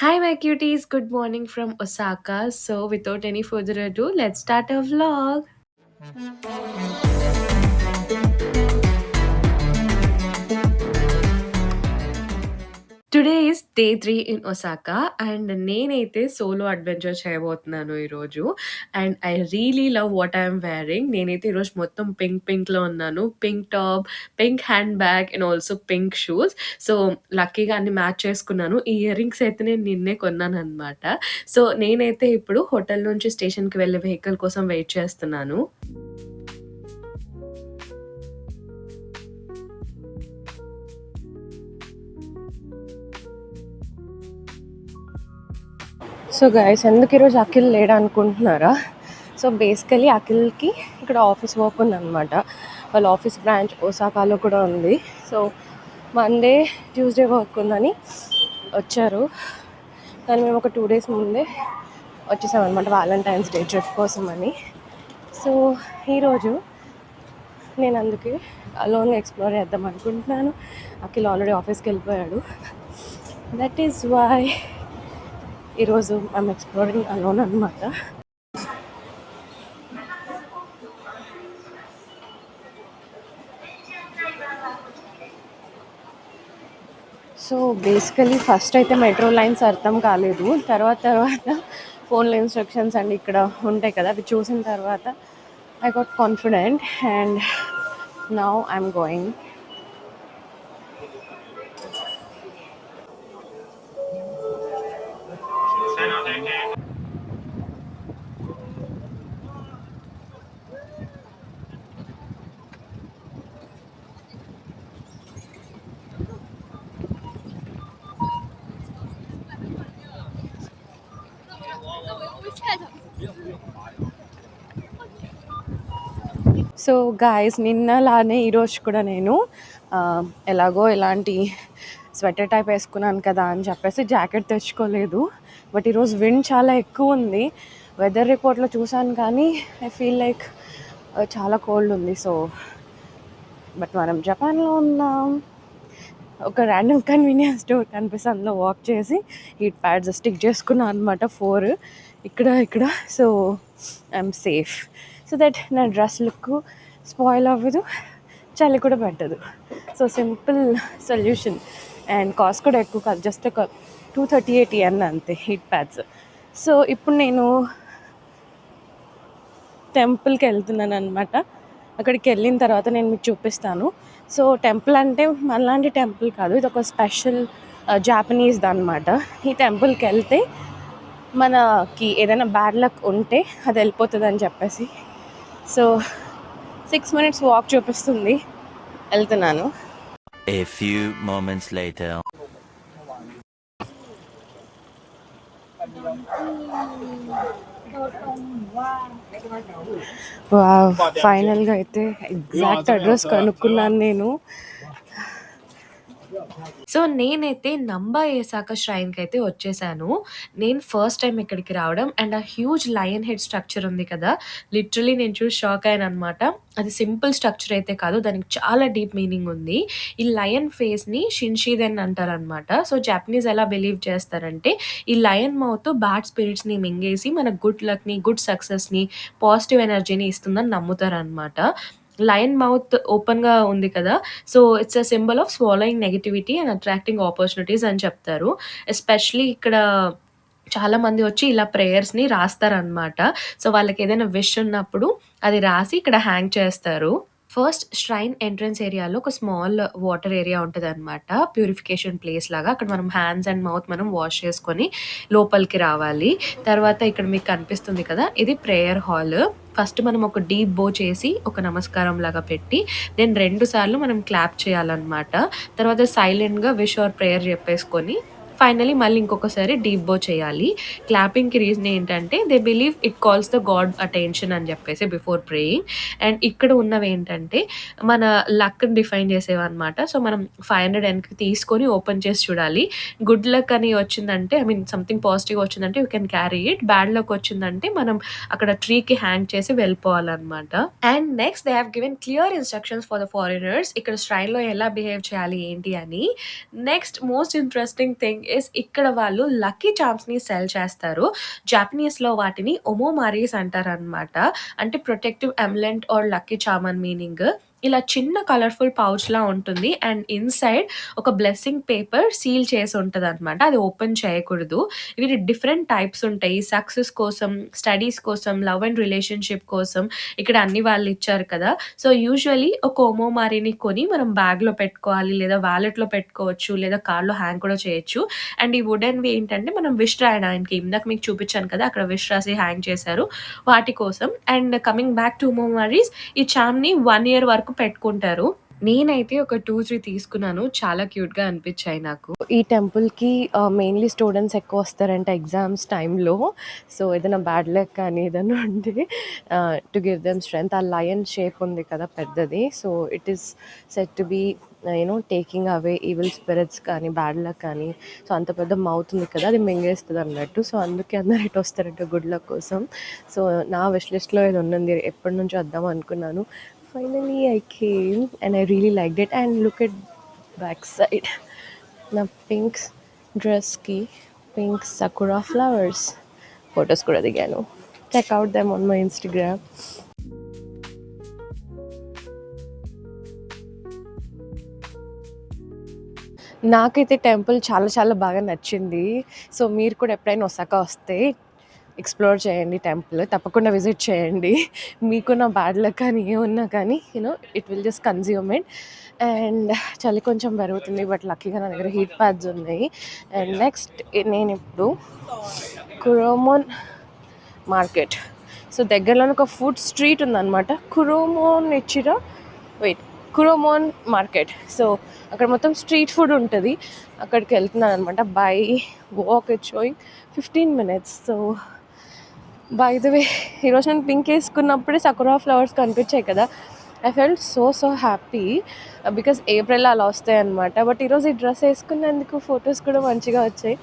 Hi, my cuties. Good morning from Osaka. So, without any further ado, let's start our vlog. Today is day 3 in Osaka and నేనైతే solo adventure చేయబోతున్నాను ఈరోజు. And I really love what I'm wearing. నేనైతే ఈరోజు మొత్తం పింక్‌లో ఉన్నాను. Pink top, pink hand bag and also pink shoes. So, లక్కీగా అన్ని match చేసుకున్నాను. ఈ ఇయర్ రింగ్స్ అయితే నేను నిన్నే కొన్నాననమాట. సో, నేనైతే ఇప్పుడు హోటల్ నుంచి స్టేషన్‌కి వెళ్ళే వెహికల్ కోసం వెయిట్ చేస్తున్నాను. సో గైస్, ఎందుకు ఈరోజు అఖిల్ లేడు అనుకుంటున్నారా? సో బేసికలీ అఖిల్కి ఇక్కడ ఆఫీస్ వర్క్ ఉందన్నమాట. వాళ్ళ ఆఫీస్ బ్రాంచ్ ఒసాకాలో కూడా ఉంది. సో మండే ట్యూస్డే వర్క్ ఉందని వచ్చారు. కానీ మేము ఒక 2 days ముందే వచ్చేసామన్నమాట వ్యాలంటైన్స్ డే ట్రిప్ కోసం అని. సో ఈరోజు నేను అందుకే అలోన్గా ఎక్స్ప్లోర్ చేద్దాం అనుకుంటున్నాను. అఖిల్ ఆల్రెడీ ఆఫీస్కి వెళ్ళిపోయాడు. దట్ ఈస్ వై ఈరోజు ఐఎమ్ ఎక్స్ప్లోరింగ్ అలోన్ అనమాట. సో బేసికలీ ఫస్ట్ అయితే మెట్రో లైన్స్ అర్థం కాలేదు. తర్వాత ఫోన్లో ఇన్స్ట్రక్షన్స్ అండ్ ఇక్కడ ఉంటాయి కదా, అవి చూసిన తర్వాత I got confident and now I'm going. So guys, నిన్నలానే ఈరోజు కూడా నేను ఎలాగో ఇలాంటి స్వెటర్ టైప్ వేసుకున్నాను కదా అని చెప్పేసి జాకెట్ తెచ్చుకోలేదు. బట్ ఈరోజు విండ్ చాలా ఎక్కువ ఉంది. వెదర్ రిపోర్ట్లో చూసాను కానీ ఐ ఫీల్ లైక్ చాలా కోల్డ్ ఉంది. సో బట్ మనం జపాన్లో ఉన్నాం. ఒక ర్యాండమ్ కన్వీనియన్స్ స్టోర్ కనిపిస్తే అందులో వాక్ చేసి హీట్ ప్యాడ్స్ స్టిక్ చేసుకున్నాను అనమాట 4 ఇక్కడ. So I'm safe. So that నా డ్రెస్ లుక్ స్పాయిల్ అవ్వదు, చలి కూడా పెట్టదు. So simple solution and cost కూడా ఎక్కువ కాదు, జస్ట్ ఒక 238 yen అంతే హీట్ ప్యాడ్స్. సో ఇప్పుడు నేను టెంపుల్కి వెళ్తున్నాను అనమాట. అక్కడికి వెళ్ళిన తర్వాత నేను మీకు చూపిస్తాను. సో టెంపుల్ అంటే మనలాంటి టెంపుల్ కాదు, ఇది ఒక స్పెషల్ జాపనీస్ది అనమాట. ఈ టెంపుల్కి వెళ్తే మనకి ఏదైనా బ్యాడ్ లక్ ఉంటే అది వెళ్ళిపోతుంది అని చెప్పేసి. సో 6 minutes వాక్ చూపిస్తుంది, వెళ్తున్నాను. A few moments later. ఫైనల్గా అయితే ఎగ్జాక్ట్ అడ్రస్ కనుక్కున్నాను నేను. సో నేనైతే నంబా ఏసాక ష్రైన్కి అయితే వచ్చేసాను. నేను ఫస్ట్ టైం ఇక్కడికి రావడం అండ్ ఆ హ్యూజ్ లయన్ హెడ్ స్ట్రక్చర్ ఉంది కదా, లిటరలీ నేను చూసి షాక్ అయ్యాను అనమాట. అది సింపుల్ స్ట్రక్చర్ అయితే కాదు, దానికి చాలా డీప్ మీనింగ్ ఉంది. ఈ లయన్ ఫేస్ని షిన్షిదెన్ అంటారనమాట. సో జాపనీస్ ఎలా బిలీవ్ చేస్తారంటే ఈ లయన్ మౌత్ బ్యాడ్ స్పిరిట్స్ని మింగేసి మన గుడ్ లక్ని, గుడ్ సక్సెస్ని, పాజిటివ్ ఎనర్జీని ఇస్తుందని నమ్ముతారనమాట. లయన్ మౌత్ ఓపెన్‌గా ఉంది కదా, so it's a symbol of swallowing negativity and attracting opportunities అని చెప్తారు. ఎస్పెషల్లీ ఇక్కడ చాలామంది వచ్చి ఇలా ప్రేయర్స్‌ని రాస్తారనమాట. సో వాళ్ళకేదైనా విష్ ఉన్నప్పుడు అది రాసి ఇక్కడ హ్యాంగ్ చేస్తారు. ఫస్ట్ ష్రైన్ ఎంట్రన్స్ ఏరియాలో ఒక స్మాల్ వాటర్ ఏరియా ఉంటదనమాట. ప్యూరిఫికేషన్ ప్లేస్ లాగా. అక్కడ మనం హ్యాండ్స్ అండ్ మౌత్ మనం వాష్ చేసుకొని లోపలికి రావాలి. తర్వాత ఇక్కడ మీకు కనిపిస్తుంది కదా, ఇది ప్రేయర్ హాల్. ఫస్ట్ మనం ఒక డీప్ బో చేసి ఒక నమస్కారం లాగా పెట్టి దెన్ 2 సార్లు మనం క్లాప్ చేయాలన్నమాట. తర్వాత సైలెంట్‌గా విష్ ఆర్ ప్రేయర్ చెప్పేసుకొని ఫైనలీ మళ్ళీ ఇంకొకసారి డీప్ బో చేయాలి. క్లాపింగ్‌కి రీజన్ ఏంటంటే they believe it calls the God attention అని చెప్పేసి బిఫోర్ ప్రేయింగ్. అండ్ ఇక్కడ ఉన్నవేంటంటే మన లక్‌ని డిఫైన్ చేసేవన్నమాట. సో మనం 500 వెనక్కి తీసుకొని ఓపెన్ చేసి చూడాలి. గుడ్ లక్ అని వచ్చిందంటే, ఐ మీన్ సంథింగ్ పాజిటివ్ వచ్చిందంటే you can carry it. Bad luck వచ్చిందంటే మనం అక్కడ ట్రీకి హ్యాంగ్ చేసి వెళ్ళిపోవాలన్నమాట. And next they have given clear instructions for the foreigners, ఇక్కడ ష్రైన్‌లో ఎలా బిహేవ్ చేయాలి ఏంటి అని. Next most interesting thing thing is ఇక్కడ వాళ్ళు లక్కీ చార్మ్స్‌ని సెల్ చేస్తారు. జాపనీస్‌లో వాటిని ఒమోమారీస్ అంటారనమాట. అంటే ప్రొటెక్టివ్ ఎమ్లెంట్ ఆర్ లక్కీ చార్మ్ అని మీనింగ్. ఇలా చిన్న కలర్‌ఫుల్ పౌచ్‌లా ఉంటుంది. అండ్ ఇన్‌సైడ్ ఒక బ్లెస్సింగ్ పేపర్ సీల్ చేసి ఉంటదనమాట. అది ఓపెన్ చేయకూడదు. ఇవి డిఫరెంట్ టైప్స్ ఉంటాయి. సక్సెస్ కోసం, స్టడీస్ కోసం, లవ్ అండ్ రిలేషన్‌షిప్ కోసం ఇక్కడ అన్ని వాళ్ళు ఇచ్చారు కదా! సో, యూజువల్లీ ఒక ఒమోమారిని కొని మనం బ్యాగ్‌లో పెట్టుకోవాలి, లేదా వాలెట్‌లో పెట్టుకోవచ్చు, లేదా కార్‌లో హ్యాంగ్ కూడా చేయొచ్చు. అండ్ ఈ వుడెన్‌వి ఏంటంటే మనం విష్ రాయడానికి ఇందాక మీకు చూపించాను కదా! అక్కడ విష్ రాసి హ్యాంగ్ చేశారు. వాటి కోసం. అండ్ కమింగ్ బ్యాక్ టు ఒమోమారీస్, ఈ చార్మ్‌ని 1 ఇయర్ వరకు పెట్టుకుంటారు. నేనైతే ఒక 2, 3 తీసుకున్నాను. చాలా క్యూట్‌గా అనిపించాయి నాకు. ఈ టెంపుల్‌కి మెయిన్‌లీ స్టూడెంట్స్ ఎక్కువొస్తారంట ఎగ్జామ్స్ టైమ్‌లో. సో, ఏదైనా బ్యాడ్ లక్ కానీ ఏదైనా ఉంటే టు గివ్ దెమ్ స్ట్రెంగ్త్. ఆ లయన్ షేప్ ఉంది కదా పెద్దది. So, it is said to be taking away evil spirits కానీ, బ్యాడ్ లక్ కానీ. సో, అంత పెద్ద మౌత్ ఉంది కదా! అది మింగేస్తదన్నట్టు. సో, అందుకే అందరూ ఇటొస్తారంట గుడ్ లక్ కోసం. సో, నా విష్ లిస్ట్‌లో ఇది ఉన్నది. ఎప్పటినుంచో వద్దాం అనుకున్నాను. Finally I came and I really liked it. And look at backside, na pink dress ki pink sakura flowers. Photos kuda diganu. Check out them on my Instagram. నాకైతే temple చాలా చాలా బాగా నచ్చింది. సో, మీరు కూడా ఎప్పుడైనా ఒసాకా వస్తే explore చేయండి టెంపుల్. తప్పకుండా విజిట్ చేయండి. మీకున్న బ్యాడ్ లక్ కానీ ఏమున్నా కానీ it will just consume it. And చలి కొంచెం పెరుగుతుంది. బట్ లక్కీగా నా దగ్గర హీట్ ప్యాడ్స్ ఉన్నాయి. అండ్ నెక్స్ట్ నేనిప్పుడు కురోమోన్ మార్కెట్. సో, దగ్గరలోనే ఒక ఫుడ్ స్ట్రీట్ ఉందన్నమాట. కురోమోన్ మార్కెట్. సో, అక్కడ మొత్తం స్ట్రీట్ ఫుడ్ ఉంటుంది. అక్కడికి వెళ్తున్నాను అనమాట. By walk it's sowing 15 minutes. So, by the way ఈరోజు నేను పింక్ వేసుకున్నప్పుడే సకురా ఫ్లవర్స్ కనిపించాయి కదా! I felt so happy because April అలా వస్తాయి అనమాట. బట్ ఈరోజు ఈ డ్రెస్ వేసుకున్నందుకు ఫొటోస్ కూడా మంచిగా వచ్చాయి.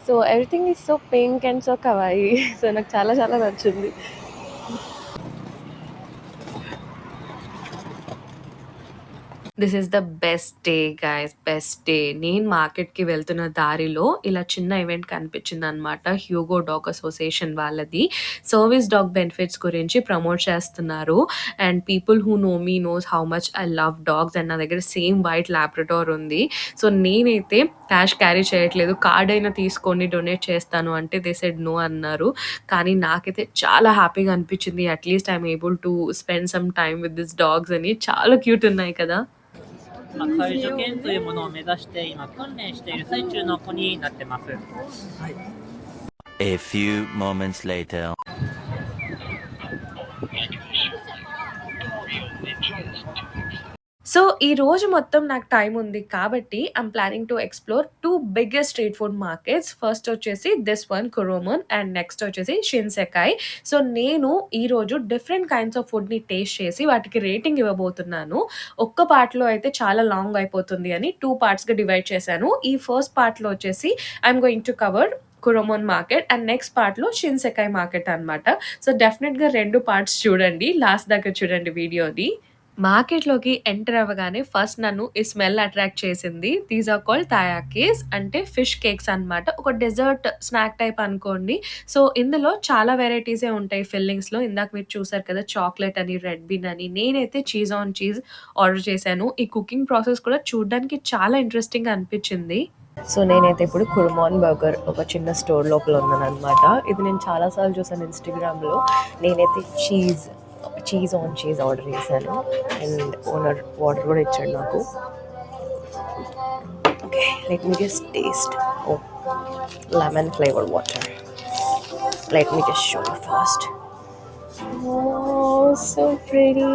So, everything is so pink and so kawaii. So, నాకు చాలా చాలా నచ్చింది. This is the best day guys, best day. నేను మార్కెట్‌కి వెళ్తున్న దారిలో ఇలా చిన్న ఈవెంట్ కనిపించిందనమాట. హ్యూగో డాగ్ అసోసియేషన్ వాళ్ళది. సర్వీస్ డాగ్ బెనిఫిట్స్ గురించి ప్రమోట్ చేస్తున్నారు. And people who know me knows how much I love dogs. And నా దగ్గర సేమ్ వైట్ లాబ్రడార్ ఉంది. సో, నేనైతే క్యాష్ క్యారీ చేయట్లేదు. కార్డ్ అయినా తీసుకొని డొనేట్ చేస్తాను అంటే దే సెడ్ నో అన్నారు. కానీ నాకైతే చాలా హ్యాపీగా అనిపించింది. At least I am able to spend some time with this dogs అని. చాలా క్యూట్ ఉన్నాయి కదా! 介助犬というものを目指して今訓練している最中の子になってます。はい。A few moments later. So, ఈ రోజు మొత్తం నాకు టైం ఉంది కాబట్టి I'm planning to explore 2 biggest street food markets. First వచ్చేసి దిస్ వన్ కురోమోన్ అండ్ నెక్స్ట్ వచ్చేసి షిన్సెకాయ్. సో, నేను ఈరోజు డిఫరెంట్ కైండ్స్ ఆఫ్ ఫుడ్‌ని టేస్ట్ చేసి వాటికి రేటింగ్ ఇవ్వబోతున్నాను. ఒక్క పార్ట్‌లో అయితే చాలా లాంగ్ అయిపోతుంది అని 2 పార్ట్స్‌గా డివైడ్ చేశాను. ఈ ఫస్ట్ పార్ట్‌లో వచ్చేసి I'm going to cover Kuromon market and next పార్ట్‌లో షిన్సెకాయ్ మార్కెట్ అనమాట. సో, డెఫినిట్‌గా 2 పార్ట్స్ చూడండి. లాస్ట్ దాకా చూడండి వీడియోని. మార్కెట్‌లోకి ఎంటర్ అవ్వగానే ఫస్ట్ నన్ను ఈ స్మెల్ అట్రాక్ట్ చేసింది. దీస్ ఆర్ కాల్డ్ తాయాకీస్ అంటే ఫిష్ కేక్స్ అనమాట. ఒక డెజర్ట్ స్నాక్ టైప్ అనుకోండి. సో, ఇందులో చాలా వెరైటీసే ఉంటాయి ఫిల్లింగ్స్‌లో. ఇందాక మీరు చూసారు కదా! చాక్లేట్ అని, రెడ్ బీన్ అని. నేనైతే చీజ్ ఆన్ చీజ్ ఆర్డర్ చేశాను. ఈ కుకింగ్ ప్రాసెస్ కూడా చూడ్డానికి చాలా ఇంట్రెస్టింగ్‌గా అనిపించింది. సో, నేనైతే ఇప్పుడు కుర్మాన్ బర్గర్ ఒక చిన్న స్టోర్ లోపల ఉన్నాననమాట. ఇది నేను చాలా సార్లు చూసాను ఇన్‌స్టాగ్రామ్‌లో. నేనైతే చీజ్ ఆన్ చీజ్ ఆర్డర్ చేశాను. అండ్ ఓనర్ వాటర్ కూడా ఇచ్చాడు నాకు. Okay, let me just taste. Lemon flavour water. Let me just show you first. So pretty.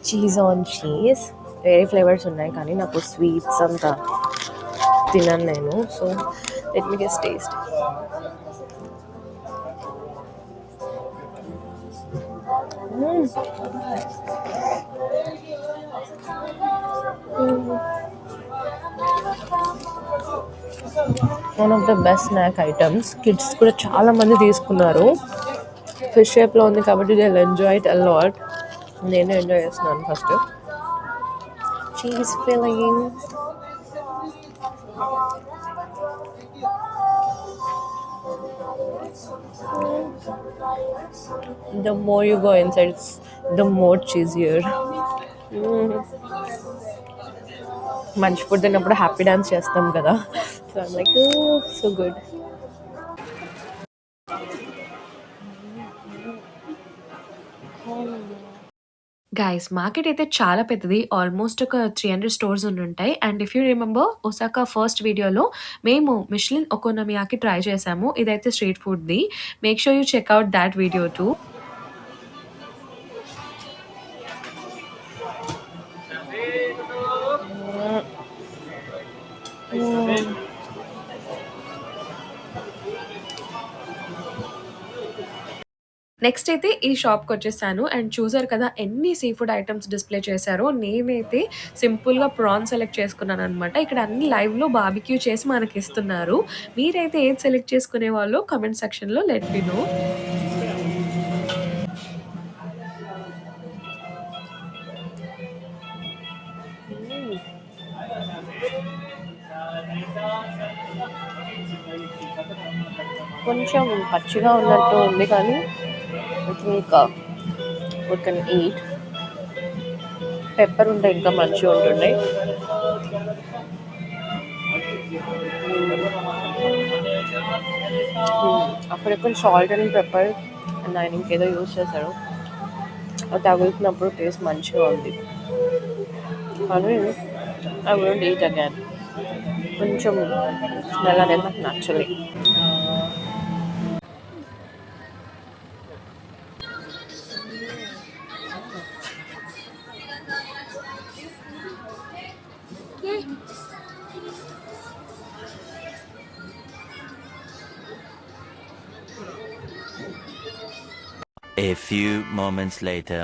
Cheese on cheese. వేరే ఫ్లేవర్స్ ఉన్నాయి కానీ నాకు స్వీట్స్ అంతా తినను నేను. So, let me just taste. One of the best snack items. Kids కూడా చాలా మంది తీసుకున్నారు. ఫిష్ షేప్లో ఉంది కాబట్టి they will enjoy it a lot. నేను ఎంజాయ్ చేస్తున్నాను first. Cheese filling. The more you go inside, the more cheesier. మంచి ఫుడ్ తిన్నప్పుడు హ్యాపీ డాన్స్ చేస్తాం కదా. So I'm like so good. Guys market అయితే చాలా పెద్దది. ఆల్మోస్ట్ ఒక 300 స్టోర్స్ ఉండుంటాయి. And if you remember Osaka first వీడియోలో మేము మిష్లిన్ ఒకోనమియాకి ట్రై చేసాము. ఇదైతే స్ట్రీట్ ఫుడ్‌ది. Make sure you check out that video too. Next అయితే ఈ షాప్‌కి వచ్చేసాను. అండ్ చూసారు కదా ఎన్ని సీ ఫుడ్ ఐటెమ్స్ డిస్‌ప్లే చేశారో. నేనైతే సింపుల్‌గా ప్రాన్స్ సెలెక్ట్ చేసుకున్నాననమాట. ఇక్కడ అన్ని లైవ్‌లో బార్బిక్యూ చేసి మనకిస్తున్నారు. మీరైతే ఏది సెలెక్ట్ చేసుకునేవాళ్ళో కామెంట్ సెక్షన్‌లో లెట్ మీ నో. కొంచెం పచ్చిగా ఉన్నట్టు ఉంది కానీ I think we can eat. Pepper ఉంటే ఇంకా మంచిగా ఉంటుండే. అక్కడెక్కడ సాల్ట్ అండ్ పెప్పర్ అండ్ ఆయన ఇంకేదో యూజ్ చేశారు. అది తగులుతున్నప్పుడు టేస్ట్ మంచిగా ఉంది కానీ ఐ వుడెంట్ ఈట్ అగైన్. కొంచెం స్మెల్ అనేది నాకు నచ్చలేదు. A few moments later.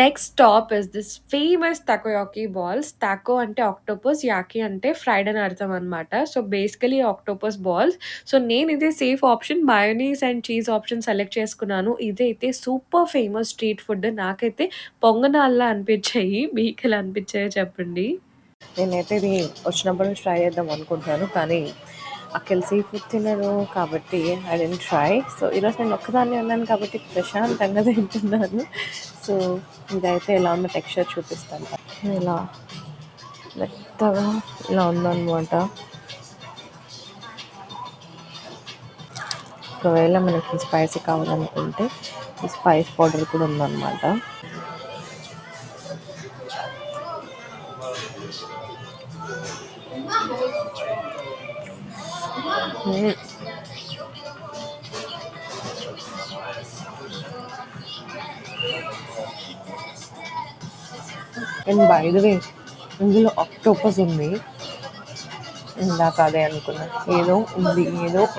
Next stop is this famous takoyaki balls. Tako అంటే ఆక్టోపస్, యాకి అంటే ఫ్రైడ్ అని అర్థం అనమాట. So basically octopus balls. So నేను ఇదే safe option mayonnaise and cheese option select చేసుకున్నాను. ఇదైతే సూపర్ ఫేమస్ స్ట్రీట్ ఫుడ్. నాకైతే పొంగనాల్లా అనిపించాయి. మీకు ఎలా అనిపించాయో చెప్పండి. నేనైతే ఇది వచ్చినప్పటి నుంచి ట్రై చేద్దాం అనుకుంటున్నాను కానీ అక్కడ సీ ఫుడ్ తినరు కాబట్టి ఐ డోంట్ ట్రై. సో ఈరోజు నేను ఒక్కదాన్ని ఉన్నాను కాబట్టి ప్రశాంతంగా తింటున్నాను. సో ఇదైతే ఎలా ఉందో టెక్స్చర్ చూపిస్తాను. ఇలా మెత్తగా ఇలా ఉందన్నమాట. ఒకవేళ మనకి స్పైసీ కావాలనుకుంటే ఈ స్పైస్ పౌడర్ కూడా ఉందన్నమాట. అండ్ బై ద వే ఇందులో ఆక్టోపస్ ఉంది. ఇందాక అదే అనుకున్నా, ఏదో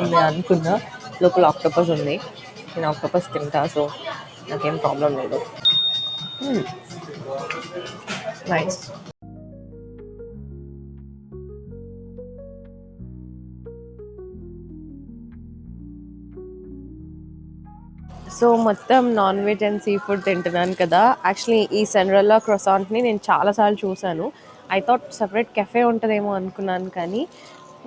ఉంది అనుకున్నా. లోపల ఆక్టోపస్ ఉంది. నేను ఆక్టోపస్ తింటా సో నాకేం ప్రాబ్లం లేదు. నైస్. సో మొత్తం non veg and sea food తింటున్నాను కదా. యాక్చువల్లీ ఈ సెండ్రెల్లా క్రొసాంట్ని నేను చాలాసార్లు చూశాను. ఐ థాట్ సెపరేట్ కెఫే ఉంటుందేమో అనుకున్నాను కానీ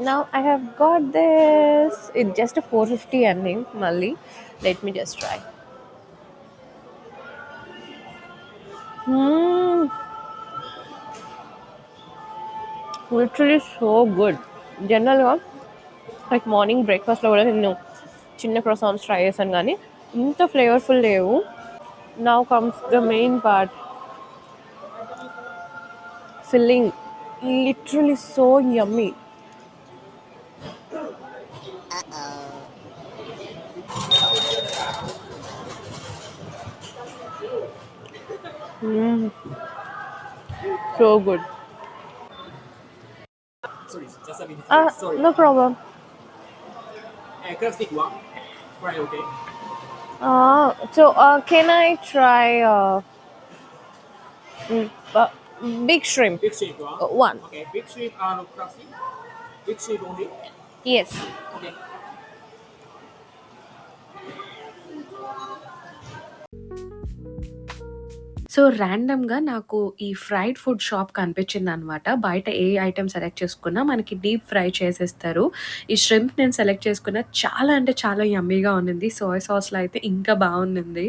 now I have got this. It just 450 అండి. మళ్ళీ let me just try. Literally so good. జనరల్గా లైక్ మార్నింగ్ బ్రేక్ఫాస్ట్లో కూడా నేను చిన్న క్రొసాన్స్ ట్రై చేశాను కానీ ఇంత ఫ్లేవర్ఫుల్ లేవు. Now comes the main part, filling. Literally so yummy. So good. Sorry, just a minute. Sorry. No problem. Classic one. Right, okay. So can I try big shrimp? Big shape one. One. Okay, big shape classic. Big shape only. Yes. Okay. So, ర్యాండమ్‌గా నాకు ఈ fried food shop కనిపించిందనమాట. బయట ఏ item select చేసుకున్నా మనకి deep fry చేసేస్తారు. ఈ shrimp నేను select చేసుకున్న చాలా అంటే చాలా యమ్మీగా ఉండింది. సోయ్ సాస్‌లో అయితే ఇంకా బావుండింది.